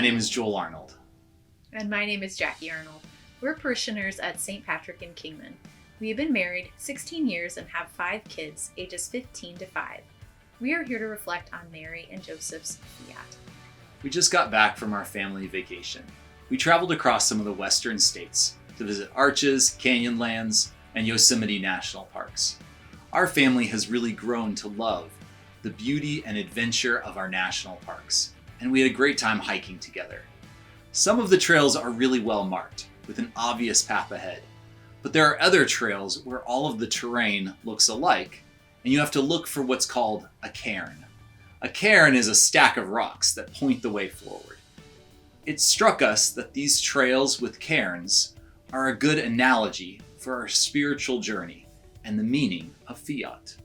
My name is Joel Arnold. And my name is Jackie Arnold. We're parishioners at St. Patrick in Kingman. We have been married 16 years and have 5 kids, ages 15 to 5. We are here to reflect on Mary and Joseph's fiat. We just got back from our family vacation. We traveled across some of the western states to visit Arches, Canyonlands, and Yosemite National Parks. Our family has really grown to love the beauty and adventure of our national parks, and we had a great time hiking together. Some of the trails are really well marked, with an obvious path ahead, but there are other trails where all of the terrain looks alike, and you have to look for what's called a cairn. A cairn is a stack of rocks that point the way forward. It struck us that these trails with cairns are a good analogy for our spiritual journey and the meaning of fiat.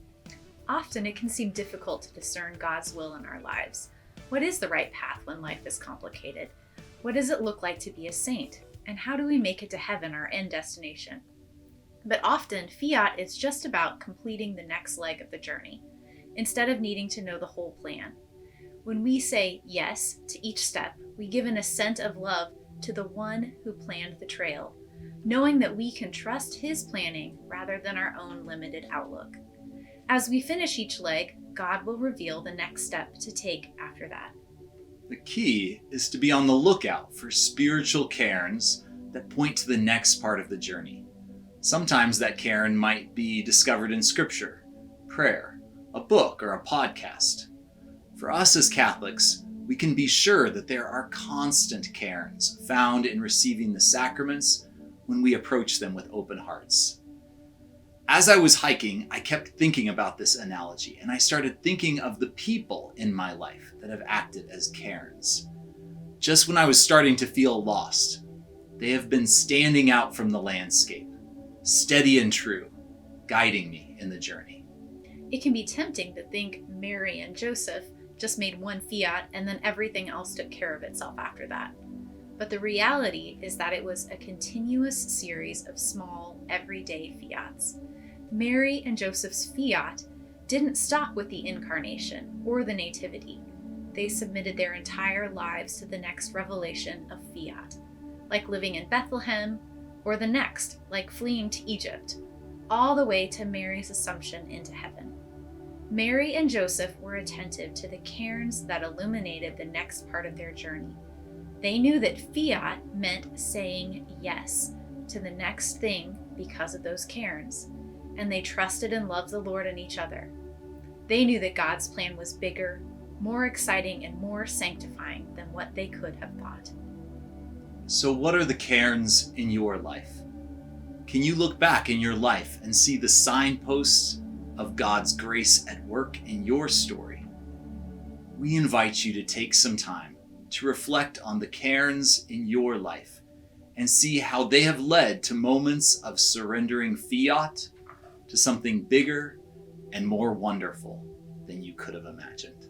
Often it can seem difficult to discern God's will in our lives. What is the right path when life is complicated? What does it look like to be a saint? And how do we make it to heaven, our end destination? But often, fiat is just about completing the next leg of the journey, instead of needing to know the whole plan. When we say yes to each step, we give an assent of love to the one who planned the trail, knowing that we can trust his planning rather than our own limited outlook. As we finish each leg, God will reveal the next step to take after that. The key is to be on the lookout for spiritual cairns that point to the next part of the journey. Sometimes that cairn might be discovered in scripture, prayer, a book, or a podcast. For us as Catholics, we can be sure that there are constant cairns found in receiving the sacraments when we approach them with open hearts. As I was hiking, I kept thinking about this analogy, and I started thinking of the people in my life that have acted as cairns. Just when I was starting to feel lost, they have been standing out from the landscape, steady and true, guiding me in the journey. It can be tempting to think Mary and Joseph just made one fiat and then everything else took care of itself after that. But the reality is that it was a continuous series of small, everyday fiats. Mary and Joseph's fiat didn't stop with the incarnation or the nativity. They submitted their entire lives to the next revelation of fiat, like living in Bethlehem, or the next, like fleeing to Egypt, all the way to Mary's assumption into heaven. Mary and Joseph were attentive to the cairns that illuminated the next part of their journey. They knew that fiat meant saying yes to the next thing because of those cairns, and they trusted and loved the Lord and each other. They knew that God's plan was bigger, more exciting, and more sanctifying than what they could have thought. So what are the cairns in your life? Can you look back in your life and see the signposts of God's grace at work in your story? We invite you to take some time to reflect on the cairns in your life and see how they have led to moments of surrendering fiat to something bigger and more wonderful than you could have imagined.